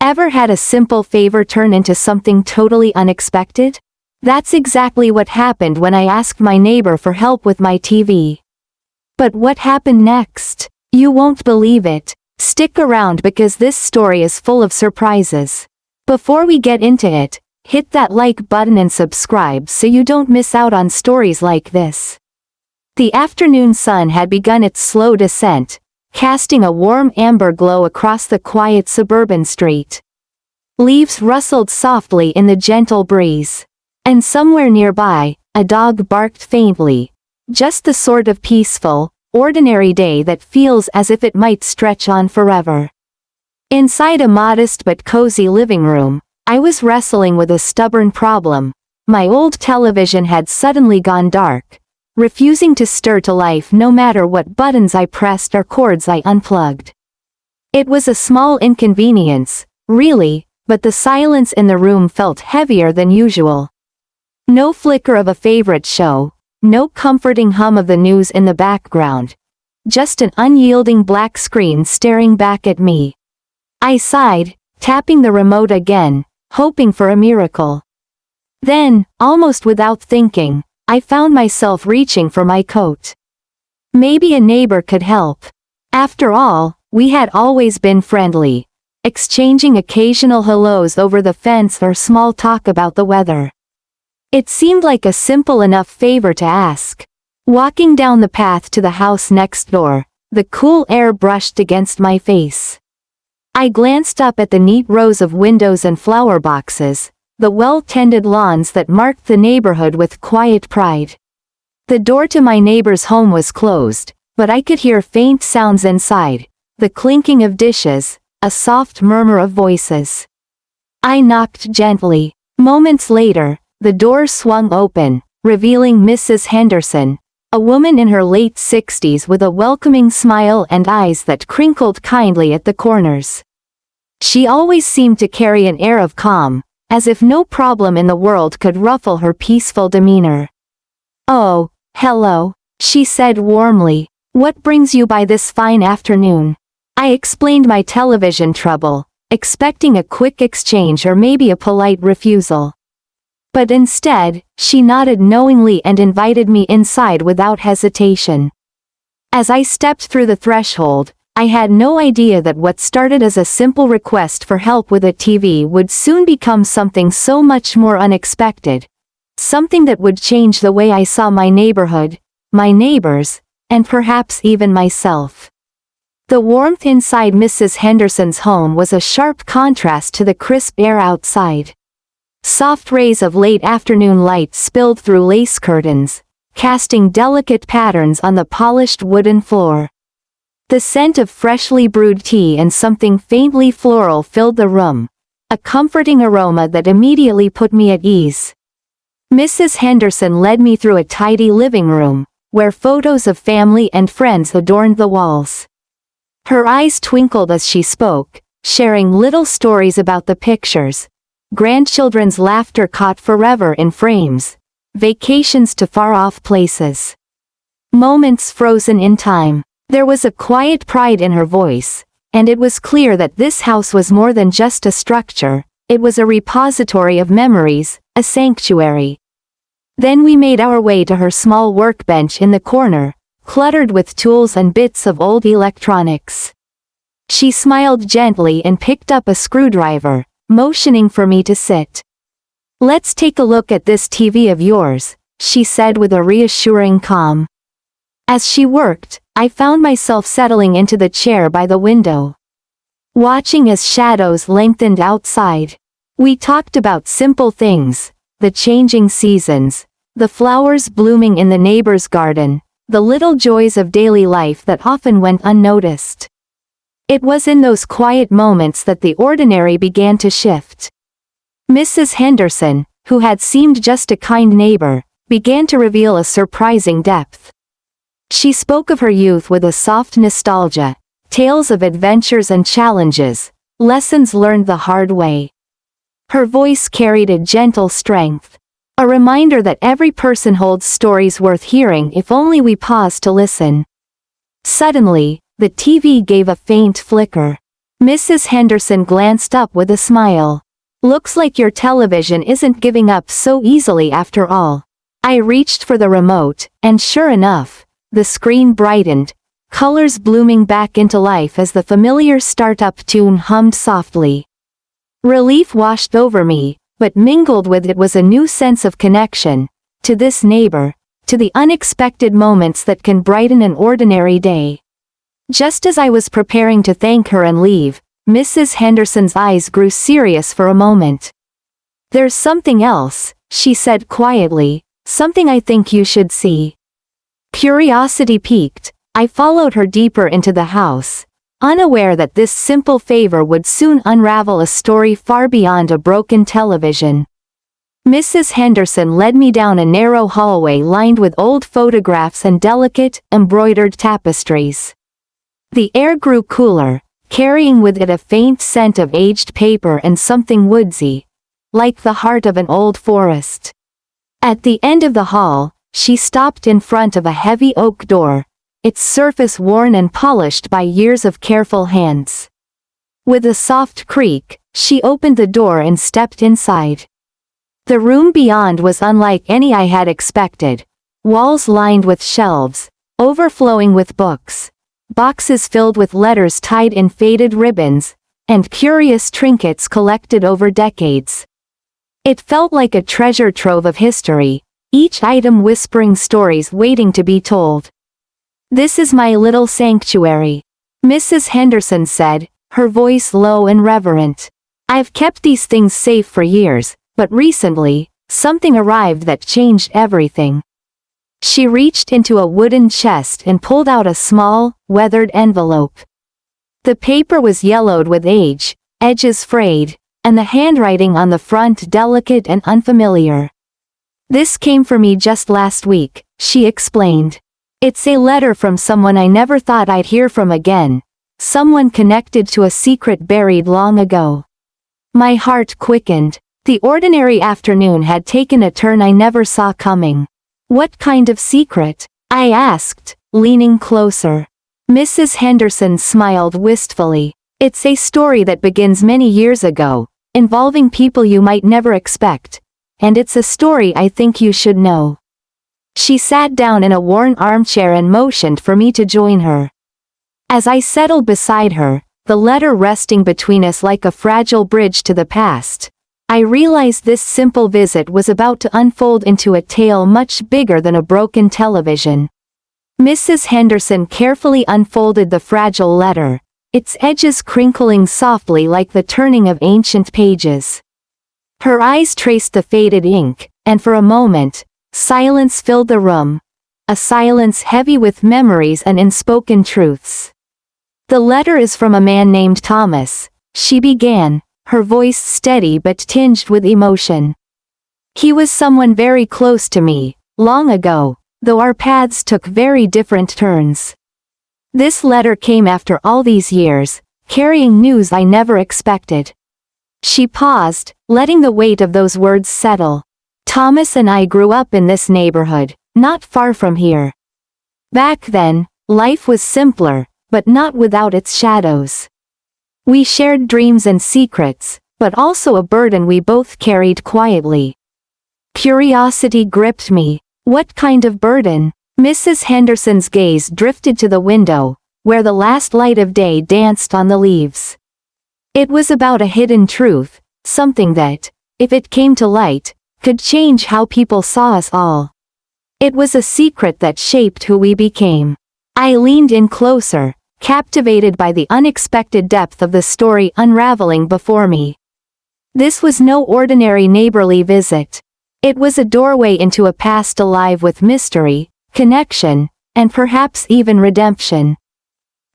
Ever had a simple favor turn into something totally unexpected? That's exactly what happened when I asked my neighbor for help with my TV. But what happened next? You won't believe it. Stick around because this story is full of surprises. Before we get into it, hit that like button and subscribe so you don't miss out on stories like this. The afternoon sun had begun its slow descent, casting a warm amber glow across the quiet suburban street. Leaves rustled softly in the gentle breeze. And somewhere nearby, a dog barked faintly. Just the sort of peaceful, ordinary day that feels as if it might stretch on forever. Inside a modest but cozy living room, I was wrestling with a stubborn problem. My old television had suddenly gone dark, refusing to stir to life no matter what buttons I pressed or cords I unplugged. It was a small inconvenience, really, but the silence in the room felt heavier than usual. No flicker of a favorite show, no comforting hum of the news in the background. Just an unyielding black screen staring back at me. I sighed, tapping the remote again, hoping for a miracle. Then, almost without thinking, I found myself reaching for my coat. Maybe a neighbor could help. After all, we had always been friendly, exchanging occasional hellos over the fence or small talk about the weather. It seemed like a simple enough favor to ask. Walking down the path to the house next door, the cool air brushed against my face. I glanced up at the neat rows of windows and flower boxes, the well-tended lawns that marked the neighborhood with quiet pride. The door to my neighbor's home was closed, but I could hear faint sounds inside, the clinking of dishes, a soft murmur of voices. I knocked gently. Moments later, the door swung open, revealing Mrs. Henderson, a woman in her late 60s with a welcoming smile and eyes that crinkled kindly at the corners. She always seemed to carry an air of calm, as if no problem in the world could ruffle her peaceful demeanor. "Oh, hello," she said warmly. "What brings you by this fine afternoon?" I explained my television trouble, expecting a quick exchange or maybe a polite refusal. But instead, she nodded knowingly and invited me inside without hesitation. As I stepped through the threshold, I had no idea that what started as a simple request for help with a TV would soon become something so much more unexpected. Something that would change the way I saw my neighborhood, my neighbors, and perhaps even myself. The warmth inside Mrs. Henderson's home was a sharp contrast to the crisp air outside. Soft rays of late afternoon light spilled through lace curtains, casting delicate patterns on the polished wooden floor. The scent of freshly brewed tea and something faintly floral filled the room, a comforting aroma that immediately put me at ease. Mrs. Henderson led me through a tidy living room, where photos of family and friends adorned the walls. Her eyes twinkled as she spoke, sharing little stories about the pictures. Grandchildren's laughter caught forever in frames. Vacations to far-off places. Moments frozen in time. There was a quiet pride in her voice, and it was clear that this house was more than just a structure, it was a repository of memories, a sanctuary. Then we made our way to her small workbench in the corner, cluttered with tools and bits of old electronics. She smiled gently and picked up a screwdriver, motioning for me to sit. "Let's take a look at this TV of yours," she said with a reassuring calm. As she worked, I found myself settling into the chair by the window, watching as shadows lengthened outside. We talked about simple things, the changing seasons, the flowers blooming in the neighbor's garden, the little joys of daily life that often went unnoticed. It was in those quiet moments that the ordinary began to shift. Mrs. Henderson, who had seemed just a kind neighbor, began to reveal a surprising depth. She spoke of her youth with a soft nostalgia, tales of adventures and challenges, lessons learned the hard way. Her voice carried a gentle strength, a reminder that every person holds stories worth hearing if only we pause to listen. Suddenly, the TV gave a faint flicker. Mrs. Henderson glanced up with a smile. Looks like your television isn't giving up so easily after all. I reached for the remote, and sure enough, the screen brightened, colors blooming back into life as the familiar startup tune hummed softly. Relief washed over me, but mingled with it was a new sense of connection, to this neighbor, to the unexpected moments that can brighten an ordinary day. Just as I was preparing to thank her and leave, Mrs. Henderson's eyes grew serious for a moment. There's something else, she said quietly, something I think you should see. Curiosity piqued, I followed her deeper into the house, unaware that this simple favor would soon unravel a story far beyond a broken television. Mrs. Henderson led me down a narrow hallway lined with old photographs and delicate, embroidered tapestries. The air grew cooler, carrying with it a faint scent of aged paper and something woodsy, like the heart of an old forest. At the end of the hall, she stopped in front of a heavy oak door, its surface worn and polished by years of careful hands. With a soft creak, she opened the door and stepped inside. The room beyond was unlike any I had expected, walls lined with shelves, overflowing with books, boxes filled with letters tied in faded ribbons, and curious trinkets collected over decades. It felt like a treasure trove of history, each item whispering stories waiting to be told. This is my little sanctuary, Mrs. Henderson said, her voice low and reverent. I've kept these things safe for years, but recently, something arrived that changed everything. She reached into a wooden chest and pulled out a small, weathered envelope. The paper was yellowed with age, edges frayed, and the handwriting on the front delicate and unfamiliar. This came for me just last week, she explained. It's a letter from someone I never thought I'd hear from again, someone connected to a secret buried long ago. My heart quickened. The ordinary afternoon had taken a turn I never saw coming. What kind of secret? I asked, leaning closer. Mrs. Henderson smiled wistfully. It's a story that begins many years ago, involving people you might never expect, and it's a story I think you should know. She sat down in a worn armchair and motioned for me to join her. As I settled beside her, the letter resting between us like a fragile bridge to the past, I realized this simple visit was about to unfold into a tale much bigger than a broken television. Mrs. Henderson carefully unfolded the fragile letter, its edges crinkling softly like the turning of ancient pages. Her eyes traced the faded ink, and for a moment, silence filled the room, a silence heavy with memories and unspoken truths. The letter is from a man named Thomas, she began, her voice steady but tinged with emotion. He was someone very close to me, long ago, though our paths took very different turns. This letter came after all these years, carrying news I never expected. She paused, letting the weight of those words settle. Thomas and I grew up in this neighborhood, not far from here. Back then, life was simpler, but not without its shadows. We shared dreams and secrets, but also a burden we both carried quietly. Curiosity gripped me. What kind of burden? Mrs. Henderson's gaze drifted to the window, where the last light of day danced on the leaves. It was about a hidden truth, something that, if it came to light, could change how people saw us all. It was a secret that shaped who we became. I leaned in closer, captivated by the unexpected depth of the story unraveling before me. This was no ordinary neighborly visit. It was a doorway into a past alive with mystery, connection, and perhaps even redemption.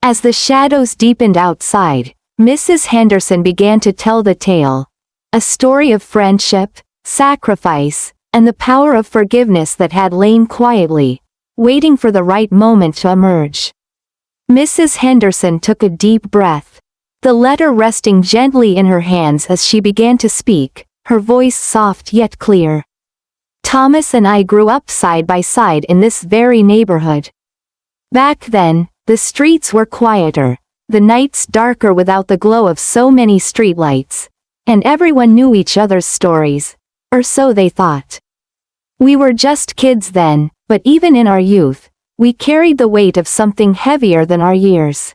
As the shadows deepened outside, Mrs. Henderson began to tell the tale, a story of friendship, sacrifice, and the power of forgiveness that had lain quietly, waiting for the right moment to emerge. Mrs. Henderson took a deep breath, the letter resting gently in her hands as she began to speak, her voice soft yet clear. Thomas and I grew up side by side in this very neighborhood. Back then, the streets were quieter, the nights darker without the glow of so many streetlights, and everyone knew each other's stories, or so they thought. We were just kids then, but even in our youth, we carried the weight of something heavier than our years.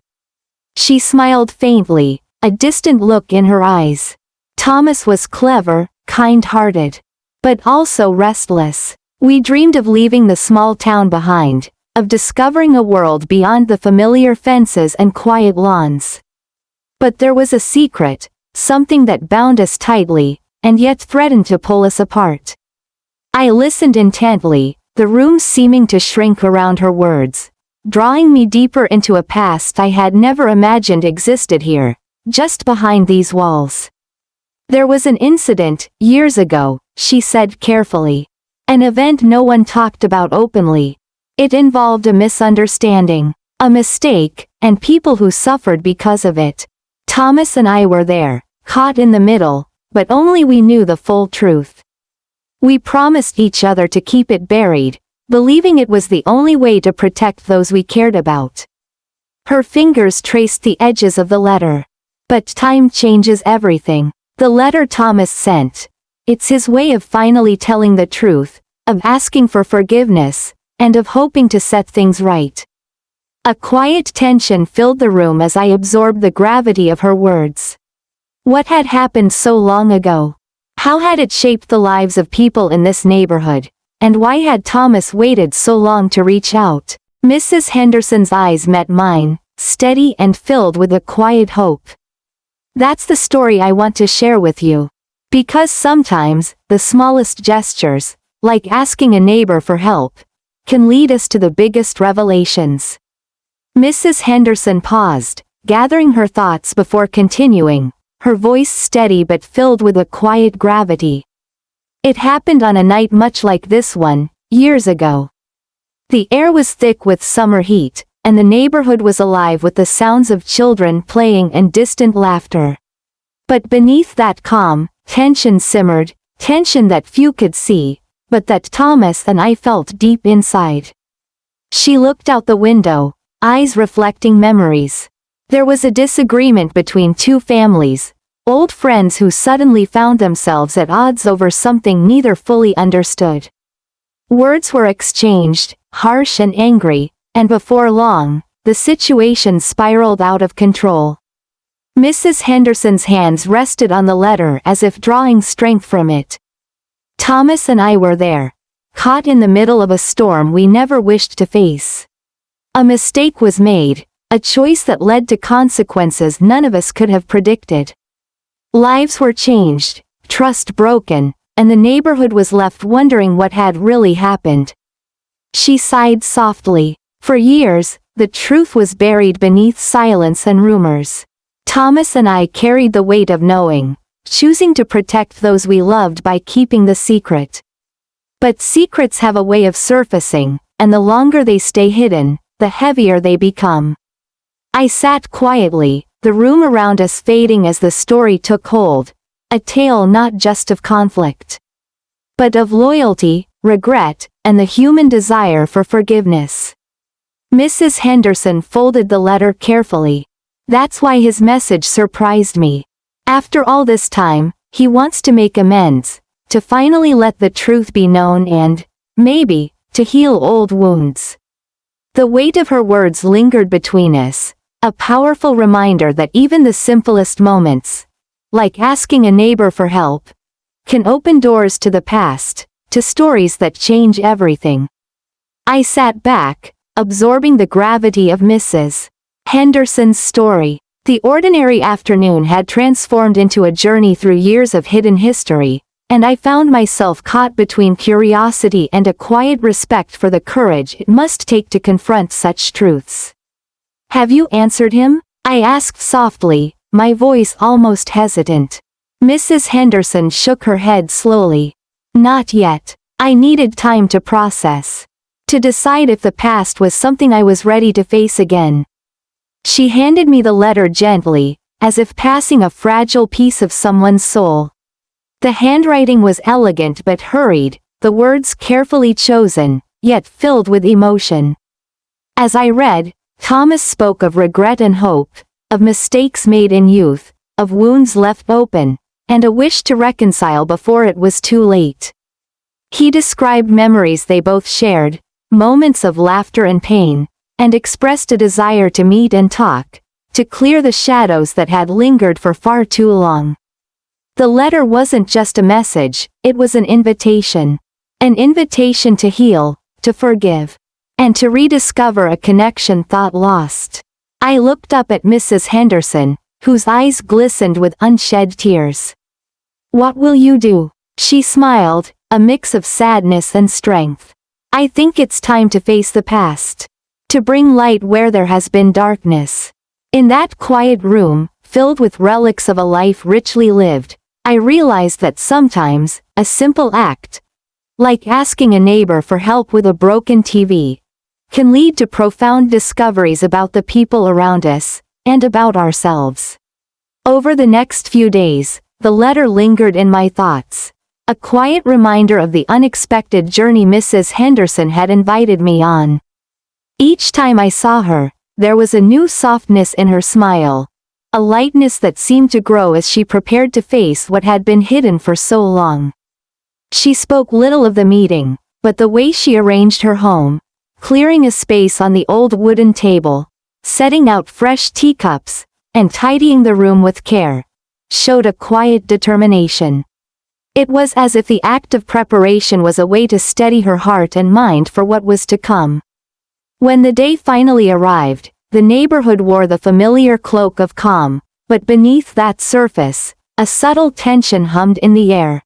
She smiled faintly, a distant look in her eyes. Thomas was clever, kind-hearted, but also restless. We dreamed of leaving the small town behind, of discovering a world beyond the familiar fences and quiet lawns. But there was a secret, something that bound us tightly, and yet threatened to pull us apart. I listened intently, the room seeming to shrink around her words, drawing me deeper into a past I had never imagined existed here, just behind these walls. There was an incident, years ago, she said carefully. An event no one talked about openly. It involved a misunderstanding, a mistake, and people who suffered because of it. Thomas and I were there, caught in the middle, but only we knew the full truth. We promised each other to keep it buried, believing it was the only way to protect those we cared about. Her fingers traced the edges of the letter. But time changes everything. The letter Thomas sent. It's his way of finally telling the truth, of asking for forgiveness, and of hoping to set things right. A quiet tension filled the room as I absorbed the gravity of her words. What had happened so long ago? How had it shaped the lives of people in this neighborhood? And why had Thomas waited so long to reach out? Mrs. Henderson's eyes met mine, steady and filled with a quiet hope. That's the story I want to share with you. Because sometimes, the smallest gestures, like asking a neighbor for help, can lead us to the biggest revelations. Mrs. Henderson paused, gathering her thoughts before continuing, her voice steady but filled with a quiet gravity. It happened on a night much like this one, years ago. The air was thick with summer heat, and the neighborhood was alive with the sounds of children playing and distant laughter. But beneath that calm, tension simmered, tension that few could see, but that Thomas and I felt deep inside. She looked out the window, eyes reflecting memories. There was a disagreement between two families, old friends who suddenly found themselves at odds over something neither fully understood. Words were exchanged, harsh and angry, and before long, the situation spiraled out of control. Mrs. Henderson's hands rested on the letter as if drawing strength from it. Thomas and I were there, caught in the middle of a storm we never wished to face. A mistake was made, a choice that led to consequences none of us could have predicted. Lives were changed, trust broken, and the neighborhood was left wondering what had really happened. She sighed softly. For years, the truth was buried beneath silence and rumors. Thomas and I carried the weight of knowing, choosing to protect those we loved by keeping the secret. But secrets have a way of surfacing, and the longer they stay hidden, the heavier they become. I sat quietly, the room around us fading as the story took hold, a tale not just of conflict, but of loyalty, regret, and the human desire for forgiveness. Mrs. Henderson folded the letter carefully. That's why his message surprised me. After all this time, he wants to make amends, to finally let the truth be known and, maybe, to heal old wounds. The weight of her words lingered between us, a powerful reminder that even the simplest moments, like asking a neighbor for help, can open doors to the past, to stories that change everything. I sat back, absorbing the gravity of Mrs. Henderson's story. The ordinary afternoon had transformed into a journey through years of hidden history, and I found myself caught between curiosity and a quiet respect for the courage it must take to confront such truths. "Have you answered him?" I asked softly, my voice almost hesitant. Mrs. Henderson shook her head slowly. "Not yet. I needed time to process. To decide if the past was something I was ready to face again." She handed me the letter gently, as if passing a fragile piece of someone's soul. The handwriting was elegant but hurried, the words carefully chosen, yet filled with emotion. As I read, Thomas spoke of regret and hope, of mistakes made in youth, of wounds left open, and a wish to reconcile before it was too late. He described memories they both shared, moments of laughter and pain, and expressed a desire to meet and talk, to clear the shadows that had lingered for far too long. The letter wasn't just a message, it was an invitation. An invitation to heal, to forgive, and to rediscover a connection thought lost. I looked up at Mrs. Henderson, whose eyes glistened with unshed tears. "What will you do?" She smiled, a mix of sadness and strength. "I think it's time to face the past. To bring light where there has been darkness." In that quiet room, filled with relics of a life richly lived, I realized that sometimes, a simple act, like asking a neighbor for help with a broken TV, can lead to profound discoveries about the people around us, and about ourselves. Over the next few days, the letter lingered in my thoughts, a quiet reminder of the unexpected journey Mrs. Henderson had invited me on. Each time I saw her, there was a new softness in her smile, a lightness that seemed to grow as she prepared to face what had been hidden for so long. She spoke little of the meeting, but the way she arranged her home, clearing a space on the old wooden table, setting out fresh teacups, and tidying the room with care, showed a quiet determination. It was as if the act of preparation was a way to steady her heart and mind for what was to come. When the day finally arrived, the neighborhood wore the familiar cloak of calm, but beneath that surface, a subtle tension hummed in the air.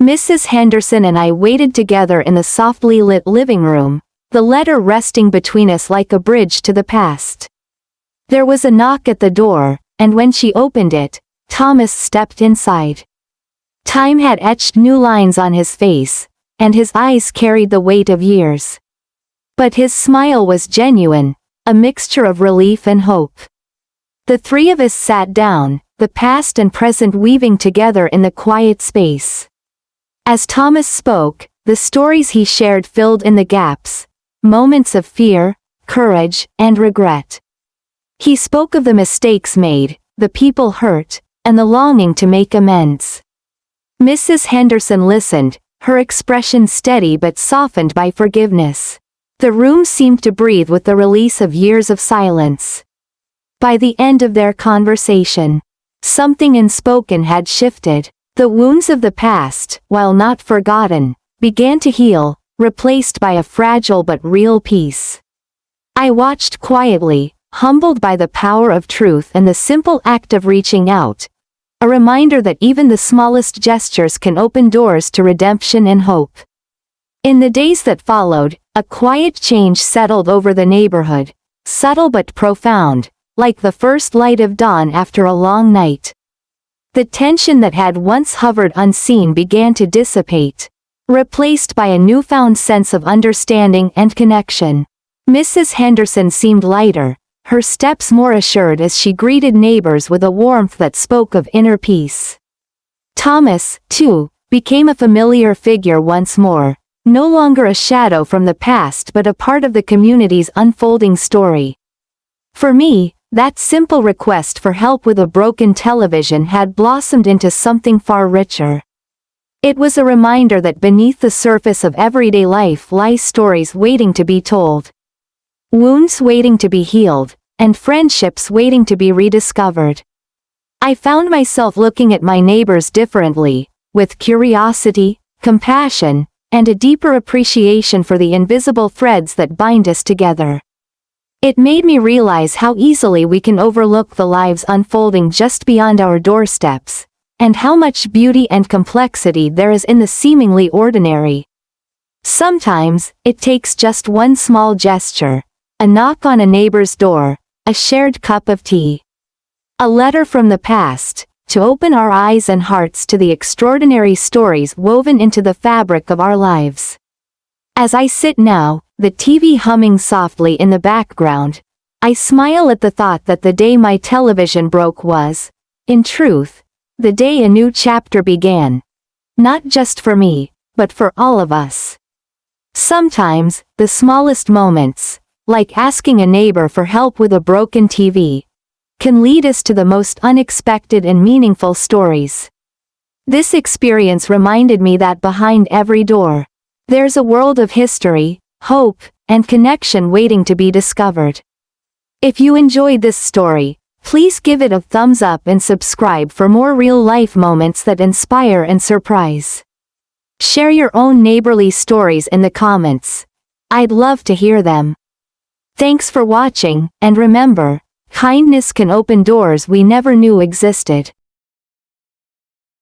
Mrs. Henderson and I waited together in the softly lit living room, the letter resting between us like a bridge to the past. There was a knock at the door, and when she opened it, Thomas stepped inside. Time had etched new lines on his face, and his eyes carried the weight of years. But his smile was genuine, a mixture of relief and hope. The three of us sat down, the past and present weaving together in the quiet space. As Thomas spoke, the stories he shared filled in the gaps, moments of fear, courage, and regret. He spoke of the mistakes made, the people hurt, and the longing to make amends. Mrs. Henderson listened, her expression steady but softened by forgiveness. The room seemed to breathe with the release of years of silence. By the end of their conversation, something unspoken had shifted. The wounds of the past, while not forgotten, began to heal, replaced by a fragile but real peace. I watched quietly, humbled by the power of truth and the simple act of reaching out, a reminder that even the smallest gestures can open doors to redemption and hope. In the days that followed, a quiet change settled over the neighborhood, subtle but profound, like the first light of dawn after a long night. The tension that had once hovered unseen began to dissipate, replaced by a newfound sense of understanding and connection. Mrs. Henderson seemed lighter, her steps more assured as she greeted neighbors with a warmth that spoke of inner peace. Thomas, too, became a familiar figure once more, no longer a shadow from the past but a part of the community's unfolding story. For me, that simple request for help with a broken television had blossomed into something far richer. It was a reminder that beneath the surface of everyday life lie stories waiting to be told. Wounds waiting to be healed, and friendships waiting to be rediscovered. I found myself looking at my neighbors differently, with curiosity, compassion, and a deeper appreciation for the invisible threads that bind us together. It made me realize how easily we can overlook the lives unfolding just beyond our doorsteps, and how much beauty and complexity there is in the seemingly ordinary. Sometimes, it takes just one small gesture, a knock on a neighbor's door, a shared cup of tea, a letter from the past, to open our eyes and hearts to the extraordinary stories woven into the fabric of our lives. As I sit now, the TV humming softly in the background, I smile at the thought that the day my television broke was, in truth, the day a new chapter began. Not just for me, but for all of us. Sometimes, the smallest moments, like asking a neighbor for help with a broken TV, can lead us to the most unexpected and meaningful stories. This experience reminded me that behind every door, there's a world of history, hope, and connection waiting to be discovered. If you enjoyed this story, please give it a thumbs up and subscribe for more real-life moments that inspire and surprise. Share your own neighborly stories in the comments. I'd love to hear them. Thanks for watching, and remember, kindness can open doors we never knew existed.